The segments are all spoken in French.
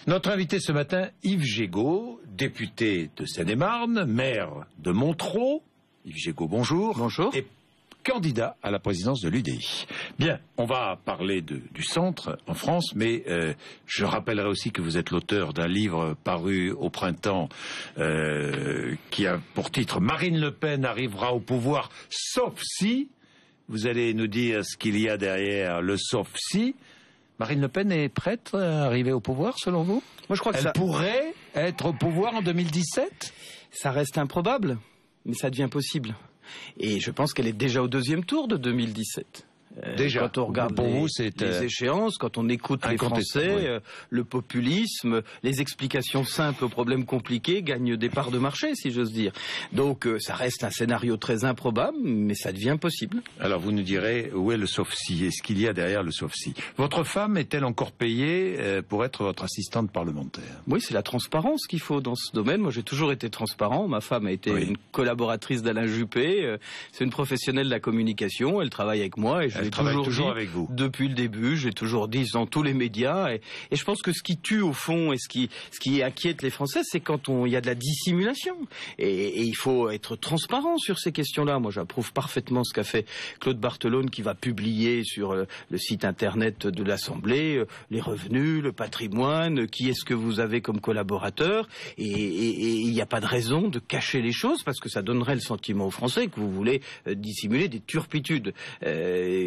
Notre invité ce matin, Yves Gégaud, député de Seine-et-Marne, maire de Montereau. Yves Gégaud, bonjour. Bonjour. Et candidat à la présidence de l'UDI. Bien, on va parler du centre en France, mais je rappellerai aussi que vous êtes l'auteur d'un livre paru au printemps qui a pour titre « Marine Le Pen arrivera au pouvoir, sauf si ». Vous allez nous dire ce qu'il y a derrière le « sauf si ». Marine Le Pen est prête à arriver au pouvoir, selon vous? Moi, je crois que Elle pourrait être au pouvoir en 2017? Ça reste improbable, mais ça devient possible. Et je pense qu'elle est déjà au deuxième tour de 2017. Déjà, quand on regarde les échéances, quand on écoute les Français, le populisme, les explications simples aux problèmes compliqués gagnent des parts de marché, si j'ose dire. Donc ça reste un scénario très improbable, mais ça devient possible. Alors vous nous direz, où est le sauf-si? Est-ce qu'il y a derrière le sauf-si? Votre femme est-elle encore payée pour être votre assistante parlementaire? Oui, c'est la transparence qu'il faut dans ce domaine. Moi, j'ai toujours été transparent. Ma femme a été une collaboratrice d'Alain Juppé. C'est une professionnelle de la communication. Elle travaille avec moi et elle travaille toujours avec vous. Depuis le début, j'ai toujours dit dans tous les médias. Et je pense que ce qui tue au fond et ce qui inquiète les Français, c'est quand il y a de la dissimulation. Et il faut être transparent sur ces questions-là. Moi, j'approuve parfaitement ce qu'a fait Claude Barthelone, qui va publier sur le site internet de l'Assemblée les revenus, le patrimoine, qui est-ce que vous avez comme collaborateur. Et il n'y a pas de raison de cacher les choses, parce que ça donnerait le sentiment aux Français que vous voulez dissimuler des turpitudes.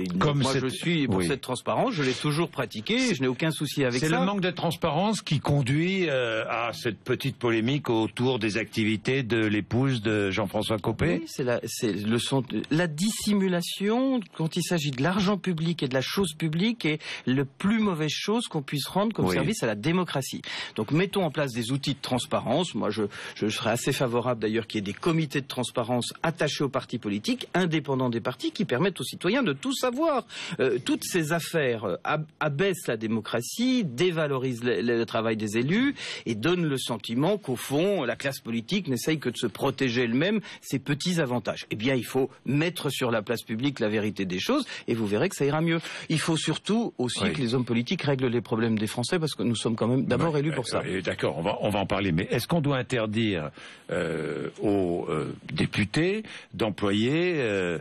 Moi, je suis pour cette transparence, je l'ai toujours pratiquée, je n'ai aucun souci avec ça. C'est le manque de transparence qui conduit à cette petite polémique autour des activités de l'épouse de Jean-François Copé. Oui, la dissimulation, quand il s'agit de l'argent public et de la chose publique, est la plus mauvaise chose qu'on puisse rendre comme service à la démocratie. Donc mettons en place des outils de transparence. Moi, je serais assez favorable d'ailleurs qu'il y ait des comités de transparence attachés aux partis politiques, indépendants des partis, qui permettent aux citoyens de tout savoir. Toutes ces affaires abaissent la démocratie, dévalorisent le travail des élus et donnent le sentiment qu'au fond, la classe politique n'essaye que de se protéger elle-même ses petits avantages. Eh bien, il faut mettre sur la place publique la vérité des choses et vous verrez que ça ira mieux. Il faut surtout aussi que les hommes politiques règlent les problèmes des Français, parce que nous sommes quand même d'abord élus pour ça. D'accord, on va en parler. Mais est-ce qu'on doit interdire aux députés d'employer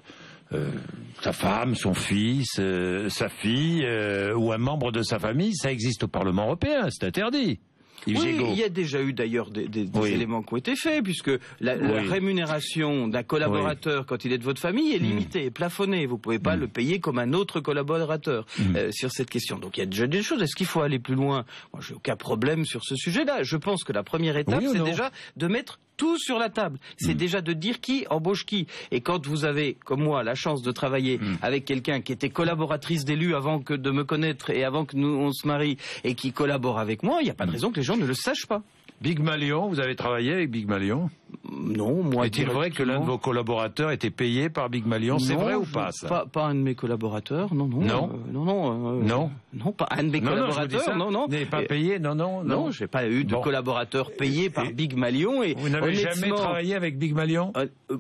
sa femme, son fils, sa fille ou un membre de sa famille? Ça existe au Parlement européen, c'est interdit. Oui, il y a déjà eu d'ailleurs des éléments qui ont été faits, puisque la rémunération d'un collaborateur quand il est de votre famille est limitée, est plafonnée. Vous ne pouvez pas le payer comme un autre collaborateur sur cette question. Donc il y a déjà des choses. Est-ce qu'il faut aller plus loin? Moi, j'ai aucun problème sur ce sujet-là. Je pense que la première étape, c'est déjà de mettre tout sur la table. C'est déjà de dire qui embauche qui. Et quand vous avez, comme moi, la chance de travailler avec quelqu'un qui était collaboratrice d'élu avant que de me connaître et avant que on se marie et qui collabore avec moi, il n'y a pas de raison que les gens ne le sachent pas. Big Malion, vous avez travaillé avec Big Malion? Non, moi... Est-il vrai que l'un de vos collaborateurs était payé par Big Malion? C'est vrai ou pas, ça? Pas un de mes collaborateurs, non. Non, pas un de mes collaborateurs, non. N'est pas payé, non. Non, j'ai pas eu de collaborateur payé par Big Malion. Et vous n'avez jamais travaillé avec Big Malion?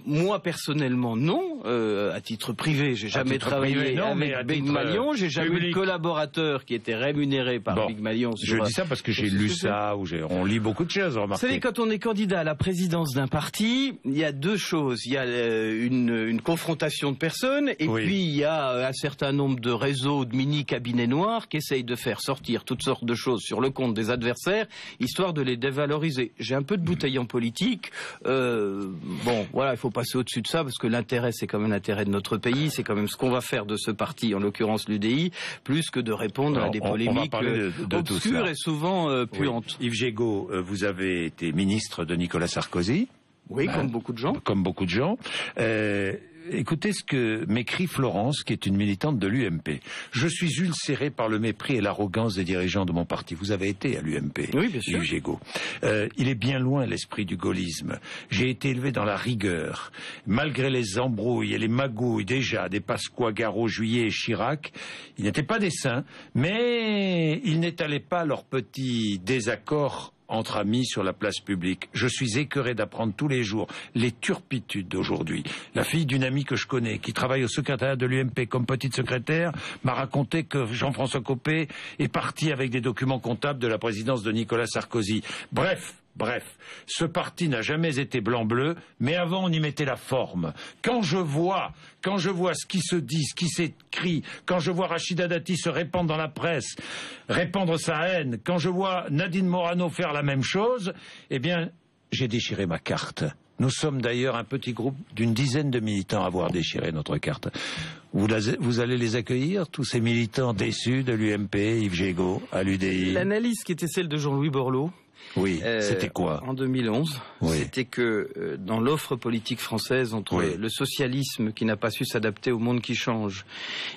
Moi, personnellement, non. À titre privé, j'ai jamais travaillé avec Big Malion. J'ai jamais eu de collaborateur qui était rémunéré par Big Malion. Je dis ça parce que j'ai lu ça, on lit beaucoup de choses, remarquez. Vous savez, quand on est candidat à la présidence d'un parti, il y a deux choses. Il y a une confrontation de personnes, et puis il y a un certain nombre de réseaux, de mini-cabinets noirs qui essayent de faire sortir toutes sortes de choses sur le compte des adversaires, histoire de les dévaloriser. J'ai un peu de bouteille en politique. Voilà, il faut passer au-dessus de ça, parce que l'intérêt, c'est quand même l'intérêt de notre pays, c'est quand même ce qu'on va faire de ce parti, en l'occurrence l'UDI, plus que de répondre à des polémiques obscures et souvent puantes. Yves Gégaud, vous avez été ministre de Nicolas Sarkozy. Oui, comme beaucoup de gens. Comme beaucoup de gens. Écoutez ce que m'écrit Florence, qui est une militante de l'UMP. Je suis ulcéré par le mépris et l'arrogance des dirigeants de mon parti. Vous avez été à l'UMP, oui, bien sûr. Yves Gégaud. Il est bien loin l'esprit du gaullisme. J'ai été élevé dans la rigueur. Malgré les embrouilles et les magouilles déjà des Pasqua, Garot, Juillet et Chirac, ils n'étaient pas des saints, mais ils n'étalaient pas leurs petits désaccords entre amis sur la place publique. Je suis écœuré d'apprendre tous les jours les turpitudes d'aujourd'hui. La fille d'une amie que je connais, qui travaille au secrétariat de l'UMP comme petite secrétaire, m'a raconté que Jean-François Copé est parti avec des documents comptables de la présidence de Nicolas Sarkozy. Bref, ce parti n'a jamais été blanc-bleu, mais avant on y mettait la forme. Quand je vois ce qui se dit, ce qui s'écrit, quand je vois Rachida Dati se répandre dans la presse, répandre sa haine, quand je vois Nadine Morano faire la même chose, eh bien, j'ai déchiré ma carte. Nous sommes d'ailleurs un petit groupe d'une dizaine de militants à avoir déchiré notre carte. Vous allez les accueillir, tous ces militants déçus de l'UMP, Yves Gégaud, à l'UDI. L'analyse qui était celle de Jean-Louis Borloo. Oui, c'était quoi? En 2011, oui. C'était que dans l'offre politique française, entre le socialisme qui n'a pas su s'adapter au monde qui change,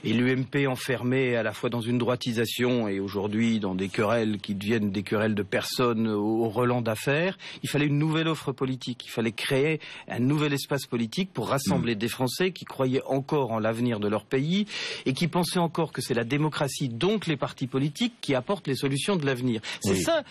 et l'UMP enfermé à la fois dans une droitisation et aujourd'hui dans des querelles qui deviennent des querelles de personnes au relent d'affaires, il fallait une nouvelle offre politique, il fallait créer un nouvel espace politique pour rassembler des Français qui croyaient encore en l'avenir de leur pays et qui pensaient encore que c'est la démocratie, donc les partis politiques, qui apportent les solutions de l'avenir. C'est ça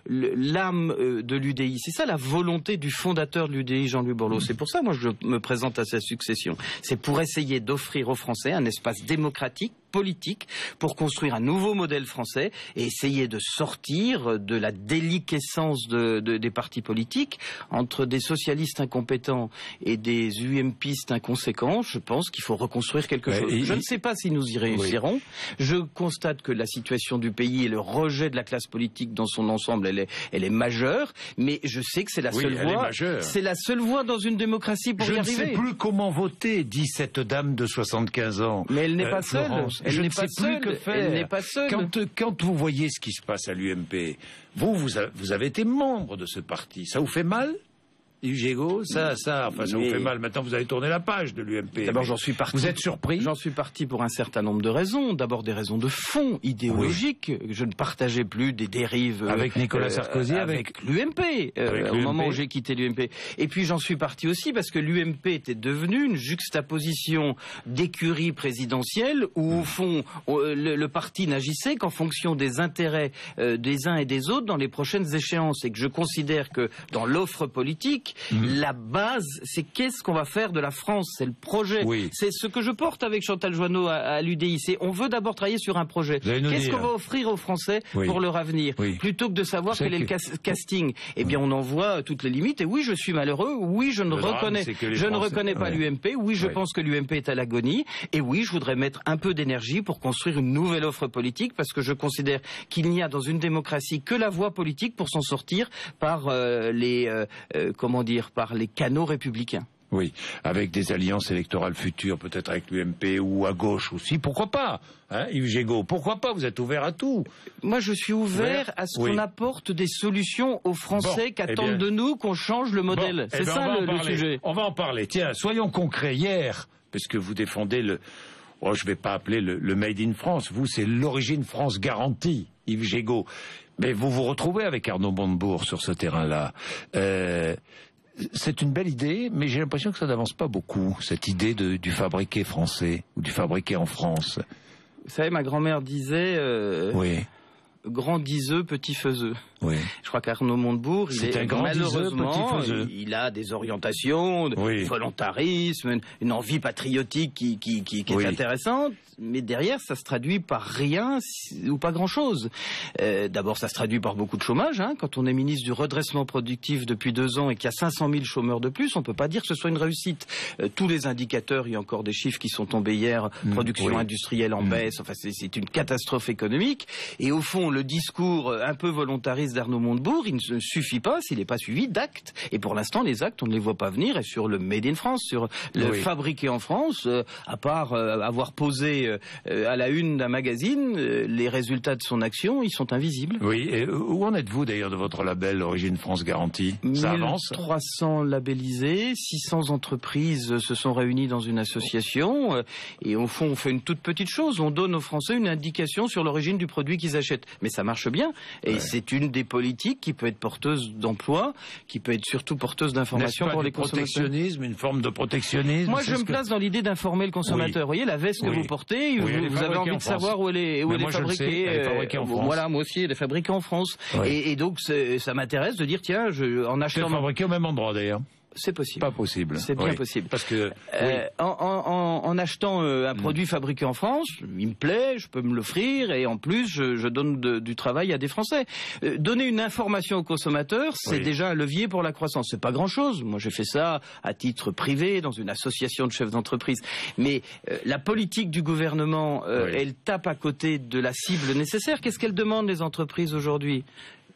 l'âme de l'UDI, c'est ça la volonté du fondateur de l'UDI, Jean-Louis Borloo. C'est pour ça, moi, je me présente à sa succession. C'est pour essayer d'offrir aux Français un espace démocratique, politique, pour construire un nouveau modèle français et essayer de sortir de la déliquescence des partis politiques. Entre des socialistes incompétents et des UMPistes inconséquents, je pense qu'il faut reconstruire quelque chose. Je ne sais pas si nous y réussirons. Je constate que la situation du pays et le rejet de la classe politique dans son ensemble, elle est majeure, mais je sais que c'est la seule voie. C'est la seule voie dans une démocratie pour y arriver. Je ne sais plus comment voter, dit cette dame de 75 ans. Mais elle n'est pas seule. Je ne sais plus que faire. Elle n'est pas seule. Quand vous voyez ce qui se passe à l'UMP, vous avez été membre de ce parti. Ça vous fait mal ? Yves Gégaud, ça vous fait mal. Maintenant, vous avez tourné la page de l'UMP. D'abord, j'en suis parti. Vous êtes surpris? J'en suis parti pour un certain nombre de raisons. D'abord, des raisons de fond, idéologiques. Je ne partageais plus des dérives... Avec Nicolas Sarkozy, avec l'UMP, au moment où j'ai quitté l'UMP. Et puis, j'en suis parti aussi parce que l'UMP était devenue une juxtaposition d'écurie présidentielle où, au fond, le parti n'agissait qu'en fonction des intérêts des uns et des autres dans les prochaines échéances. Et que je considère que dans l'offre politique, la base, c'est qu'est-ce qu'on va faire de la France, c'est le projet. C'est ce que je porte avec Chantal Joanneau à l'UDI. C'est on veut d'abord travailler sur un projet. Qu'est-ce qu'on va offrir aux Français pour leur avenir, plutôt que de savoir quel est le casting. Eh bien, on en voit toutes les limites. Et oui, je suis malheureux. Oui, je ne reconnais pas l'UMP. Oui, je pense que l'UMP est à l'agonie. Et oui, je voudrais mettre un peu d'énergie pour construire une nouvelle offre politique, parce que je considère qu'il n'y a dans une démocratie que la voie politique pour s'en sortir par par les canaux républicains. Oui, avec des alliances électorales futures, peut-être avec l'UMP ou à gauche aussi. Pourquoi pas, Yves Gégaud? Pourquoi pas? Vous êtes ouvert à tout. Moi, je suis ouvert à ce qu'on apporte des solutions aux Français qui attendent de nous qu'on change le modèle. C'est ça le sujet. On va en parler. Tiens, soyons concrets. Hier, parce que vous défendez je ne vais pas appeler le Made in France. Vous, c'est l'origine France garantie, Yves Gégaud. Mais vous vous retrouvez avec Arnaud Montebourg sur ce terrain-là. C'est une belle idée, mais j'ai l'impression que ça n'avance pas beaucoup, cette idée du fabriqué français, ou du fabriqué en France. Vous savez, ma grand-mère disait... grand diseux, petit faiseux. Je crois qu'Arnaud Montebourg, malheureusement, il a des orientations, volontarisme, une envie patriotique qui est intéressante, mais derrière, ça se traduit par rien ou pas grand-chose. D'abord, ça se traduit par beaucoup de chômage. Quand on est ministre du redressement productif depuis 2 ans et qu'il y a 500 000 chômeurs de plus, on ne peut pas dire que ce soit une réussite. Tous les indicateurs, il y a encore des chiffres qui sont tombés hier, production industrielle en baisse, enfin c'est une catastrophe économique. Et au fond, le discours un peu volontariste d'Arnaud Montebourg, il ne suffit pas s'il n'est pas suivi d'actes. Et pour l'instant, les actes, on ne les voit pas venir. Et sur le Made in France, sur le fabriqué en France, à part avoir posé à la une d'un magazine, les résultats de son action, ils sont invisibles. Oui, et où en êtes-vous d'ailleurs de votre label Origine France Garantie? Ça avance? 1300 labellisés, 600 entreprises se sont réunies dans une association, et au fond, on fait une toute petite chose. On donne aux Français une indication sur l'origine du produit qu'ils achètent. Mais ça marche bien, et c'est une des volonté politique qui peut être porteuse d'emploi, qui peut être surtout porteuse d'information pour les consommateurs. Protectionnisme, une forme de protectionnisme. Moi, je me place dans l'idée d'informer le consommateur. Vous voyez, la veste que vous portez, vous avez envie de savoir où elle est fabriquée. Elle est fabriquée en France. Voilà, moi aussi, elle est fabriquée en France. Et donc, ça m'intéresse de dire, tiens, en achetant... C'est fabriqué au même endroit, d'ailleurs. C'est possible. Pas possible. C'est bien possible. Parce que en achetant un produit fabriqué en France, il me plaît, je peux me l'offrir et en plus je donne du travail à des Français. Donner une information aux consommateurs, c'est déjà un levier pour la croissance. C'est pas grand-chose. Moi, j'ai fait ça à titre privé dans une association de chefs d'entreprise. Mais la politique du gouvernement, elle tape à côté de la cible nécessaire. Qu'est-ce qu'elles demandent les entreprises aujourd'hui ?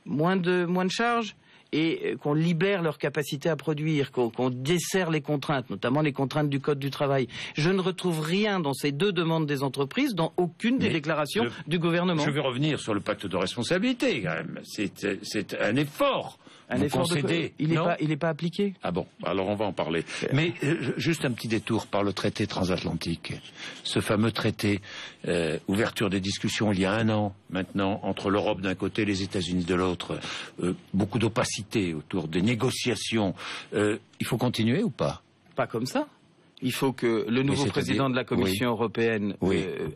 Moins de charges ? Et qu'on libère leur capacité à produire, qu'on desserre les contraintes, notamment les contraintes du Code du travail. Je ne retrouve rien dans ces deux demandes des entreprises, dans aucune des déclarations du gouvernement. Je vais revenir sur le pacte de responsabilité, quand même. C'est un effort. Un effort il n'est pas appliqué. Ah bon, alors on va en parler. Mais juste un petit détour par le traité transatlantique. Ce fameux traité, ouverture des discussions il y a 1 an maintenant, entre l'Europe d'un côté et les États-Unis de l'autre. Beaucoup d'opacité autour des négociations. Il faut continuer ou pas ? Pas comme ça. Il faut que le nouveau président de la Commission européenne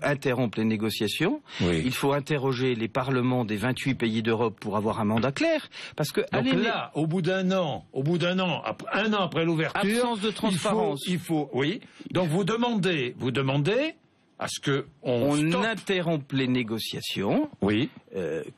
interrompe les négociations. Il faut interroger les parlements des 28 pays d'Europe pour avoir un mandat clair. Parce que donc là, au bout d'un an, 1 an après l'ouverture, absence de transparence. Il faut. Donc vous demandez à ce que on interrompe les négociations.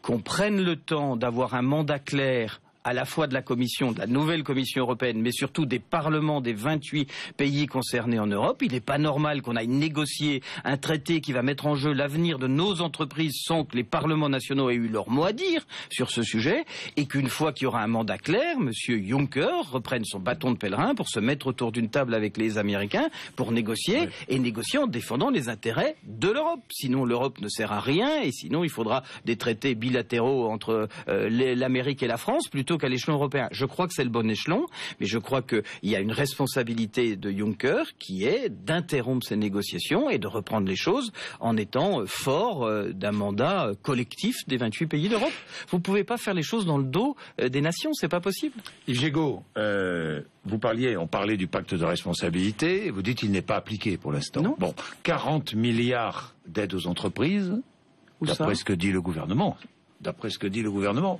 Qu'on prenne le temps d'avoir un mandat clair à la fois de la Commission, de la nouvelle Commission européenne, mais surtout des parlements des 28 pays concernés en Europe. Il n'est pas normal qu'on aille négocier un traité qui va mettre en jeu l'avenir de nos entreprises sans que les parlements nationaux aient eu leur mot à dire sur ce sujet, et qu'une fois qu'il y aura un mandat clair, M. Juncker reprenne son bâton de pèlerin pour se mettre autour d'une table avec les Américains pour négocier, et négocier en défendant les intérêts de l'Europe. Sinon, l'Europe ne sert à rien, et sinon, il faudra des traités bilatéraux entre l'Amérique et la France, plutôt qu'à l'échelon européen. Je crois que c'est le bon échelon, mais je crois qu'il y a une responsabilité de Juncker qui est d'interrompre ces négociations et de reprendre les choses en étant fort d'un mandat collectif des 28 pays d'Europe. Vous ne pouvez pas faire les choses dans le dos des nations, c'est pas possible. Yves Gégaud, on parlait du pacte de responsabilité, vous dites qu'il n'est pas appliqué pour l'instant. Non. Bon, 40 milliards d'aides aux entreprises, d'après ce que dit le gouvernement.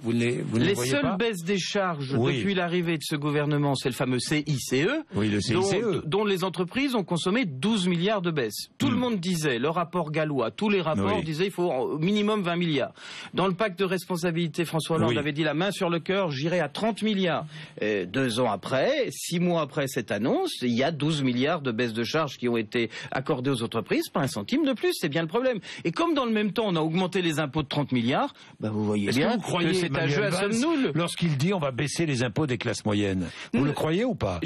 Vous ne les voyez les pas ? seules baisses des charges depuis l'arrivée de ce gouvernement, c'est le fameux CICE, le CICE. Dont les entreprises ont consommé 12 milliards de baisses. Tout le monde disait, le rapport gallois, tous les rapports disaient il faut au minimum 20 milliards. Dans le pacte de responsabilité, François Hollande avait dit la main sur le cœur, j'irai à 30 milliards. 2 ans après, 6 mois après cette annonce, il y a 12 milliards de baisses de charges qui ont été accordées aux entreprises, pas un centime de plus, c'est bien le problème. Et comme dans le même temps on a augmenté les impôts de 30 milliards, vous voyez bien que c'est un jeu à somme nulle. Lorsqu'il dit on va baisser les impôts des classes moyennes, vous le croyez ou pas ?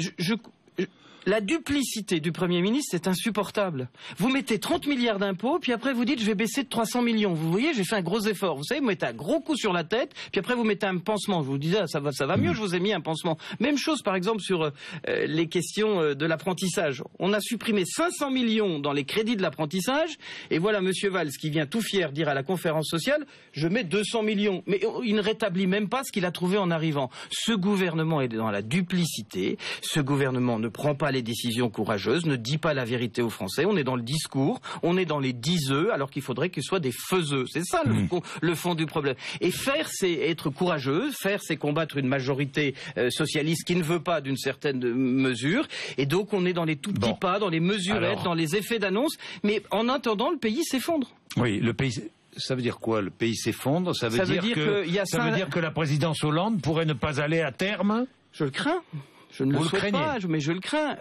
La duplicité du Premier ministre, c'est insupportable. Vous mettez 30 milliards d'impôts, puis après vous dites je vais baisser de 300 millions. Vous voyez, j'ai fait un gros effort. Vous savez, vous mettez un gros coup sur la tête, puis après vous mettez un pansement. Je vous dis ça va mieux, je vous ai mis un pansement. Même chose par exemple sur les questions de l'apprentissage. On a supprimé 500 millions dans les crédits de l'apprentissage, et voilà Monsieur Valls qui vient tout fier dire à la conférence sociale je mets 200 millions. Mais il ne rétablit même pas ce qu'il a trouvé en arrivant. Ce gouvernement est dans la duplicité. Ce gouvernement ne prend pas les décisions courageuses, ne dit pas la vérité aux Français. On est dans le discours, on est dans les diseux, alors qu'il faudrait qu'ils soient des faiseux. C'est ça le fond du problème. Et faire, c'est être courageux. Faire, c'est combattre une majorité socialiste qui ne veut pas d'une certaine mesure. Et donc, on est dans les tout petits pas, dans les mesurettes, dans les effets d'annonce. Mais en attendant, le pays s'effondre. Oui, le pays... Ça veut dire quoi ? Le pays s'effondre ? Ça veut dire que la présidence Hollande pourrait ne pas aller à terme ? Je le crains. Je ne le souhaite pas, mais je le crains.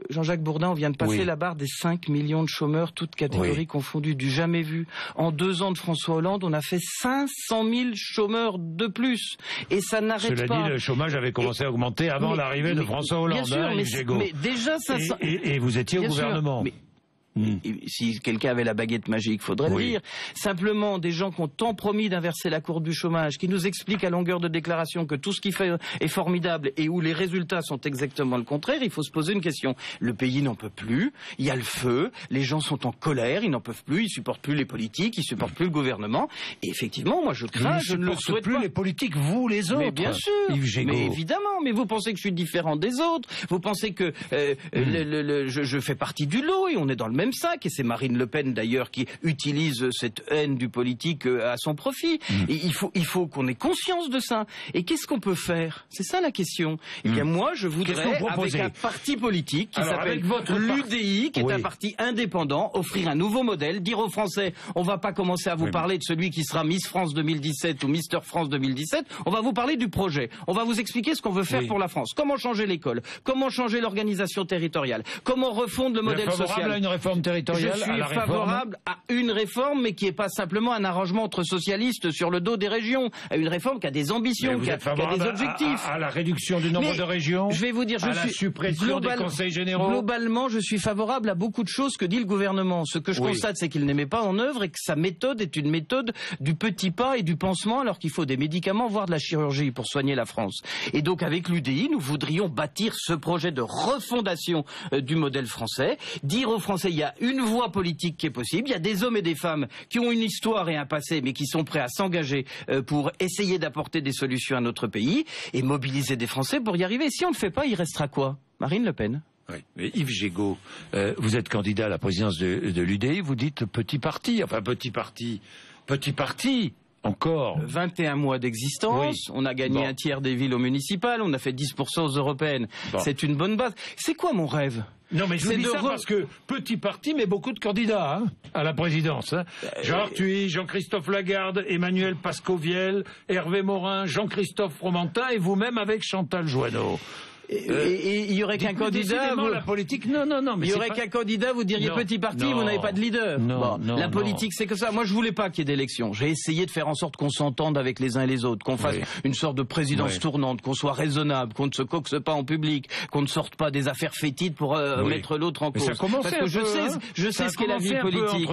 Jean-Jacques Bourdin, on vient de passer la barre des 5 millions de chômeurs, toutes catégories confondues, du jamais vu. En 2 ans de François Hollande, on a fait 500 000 chômeurs de plus. Et ça n'arrête pas. Cela dit, le chômage avait commencé à augmenter avant l'arrivée de François Hollande. Bien sûr, mais déjà 500... Et vous étiez au gouvernement. Si quelqu'un avait la baguette magique, faudrait le dire. Simplement, des gens qui ont tant promis d'inverser la courbe du chômage, qui nous expliquent à longueur de déclaration que tout ce qu'il fait est formidable et où les résultats sont exactement le contraire, il faut se poser une question. Le pays n'en peut plus, il y a le feu, les gens sont en colère, ils n'en peuvent plus, ils supportent plus les politiques, ils supportent plus le gouvernement. Et effectivement, moi je crains, je ne le souhaite plus pas. Les politiques, vous les autres. Mais bien sûr, mais évidemment, mais vous pensez que je suis différent des autres, vous pensez que je fais partie du lot et on est dans le même sac, et c'est Marine Le Pen d'ailleurs qui utilise cette haine du politique à son profit. Et il faut qu'on ait conscience de ça. Et qu'est-ce qu'on peut faire? C'est ça la question. Eh bien moi je voudrais, avec un parti politique qui s'appelle l'UDI, qui est un parti indépendant, offrir un nouveau modèle, dire aux Français, on va pas commencer à vous parler de celui qui sera Miss France 2017 ou Mister France 2017, on va vous parler du projet. On va vous expliquer ce qu'on veut faire pour la France. Comment changer l'école, comment changer l'organisation territoriale, comment refondre le modèle social. À une réforme territoriale, je suis favorable à une réforme, mais qui n'est pas simplement un arrangement entre socialistes sur le dos des régions. À une réforme qui a des ambitions, qui a des objectifs. À la réduction du nombre de régions. Je vais vous dire, la suppression des conseils généraux. Globalement, je suis favorable à beaucoup de choses que dit le gouvernement. Ce que je constate, c'est qu'il ne les met pas en œuvre et que sa méthode est une méthode du petit pas et du pansement, alors qu'il faut des médicaments, voire de la chirurgie pour soigner la France. Et donc, avec l'UDI, nous voudrions bâtir ce projet de refondation du modèle français, dire aux Français, il y a une voie politique qui est possible, il y a des hommes et des femmes qui ont une histoire et un passé, mais qui sont prêts à s'engager pour essayer d'apporter des solutions à notre pays, et mobiliser des Français pour y arriver. Si on ne le fait pas, il restera quoi? Marine Le Pen. Oui. Mais Yves Gégaud, vous êtes candidat à la présidence de l'UDI, vous dites petit parti, encore. 21 mois d'existence, on a gagné un tiers des villes au municipal, on a fait 10% aux européennes. C'est une bonne base. C'est quoi mon rêve? Non, mais je vous dis ça parce que petit parti, mais beaucoup de candidats à la présidence. Jean Arthuis, Jean-Christophe Lagarde, Emmanuel Pascoviel, Hervé Morin, Jean-Christophe Fromentin et vous-même avec Chantal Joanneau. Et il y aurait qu'un candidat. La politique, non. Mais il y aurait qu'un candidat. Vous diriez petit parti, vous n'avez pas de leader. La politique, c'est que ça. Moi, je voulais pas qu'il y ait d'élection. J'ai essayé de faire en sorte qu'on s'entende avec les uns et les autres, qu'on fasse une sorte de présidence tournante, qu'on soit raisonnable, qu'on ne se coxe pas en public, qu'on ne sorte pas des affaires fétides pour mettre l'autre en cause. Ça commence parce que je sais ce qu'est la vie politique.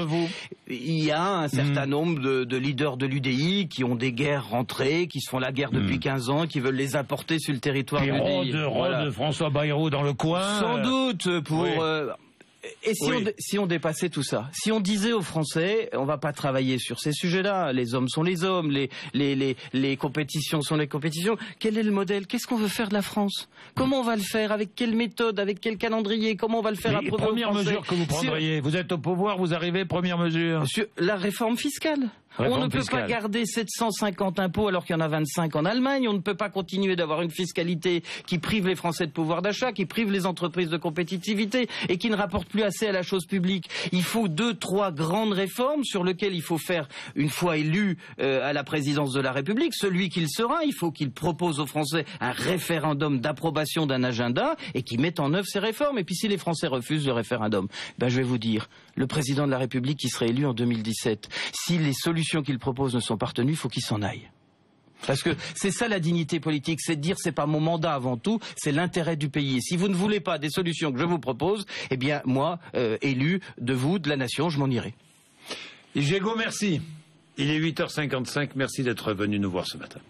Il y a un certain nombre de leaders de l'UDI qui ont des guerres rentrées, qui se font la guerre depuis 15 ans, qui veulent les importer sur le territoire de l'UDI. De François Bayrou dans le coin. Sans doute pour. Et si on dépassait tout ça, si on disait aux Français, on va pas travailler sur ces sujets-là, les hommes sont les hommes, les compétitions sont les compétitions, quel est le modèle? Qu'est-ce qu'on veut faire de la France? Comment on va le faire? Avec quelle méthode? Avec quel calendrier? Comment on va le faire? Première mesure que vous prendriez, vous êtes au pouvoir, vous arrivez, première mesure. Sur la réforme fiscale. On ne peut pas garder 750 impôts alors qu'il y en a 25 en Allemagne. On ne peut pas continuer d'avoir une fiscalité qui prive les Français de pouvoir d'achat, qui prive les entreprises de compétitivité et qui ne rapporte plus assez à la chose publique. Il faut 2-3 grandes réformes sur lesquelles il faut faire, une fois élu à la présidence de la République, celui qu'il sera, il faut qu'il propose aux Français un référendum d'approbation d'un agenda et qu'il mette en œuvre ces réformes. Et puis si les Français refusent le référendum, je vais vous dire, le président de la République qui serait élu en 2017, si les solutions qu'il propose ne sont pas retenues, il faut qu'il s'en aille. Parce que c'est ça la dignité politique, c'est de dire c'est pas mon mandat avant tout, c'est l'intérêt du pays. Et si vous ne voulez pas des solutions que je vous propose, eh bien moi, élu de vous, de la nation, je m'en irai. Yves Gégaud, merci. Il est 8h55, merci d'être venu nous voir ce matin.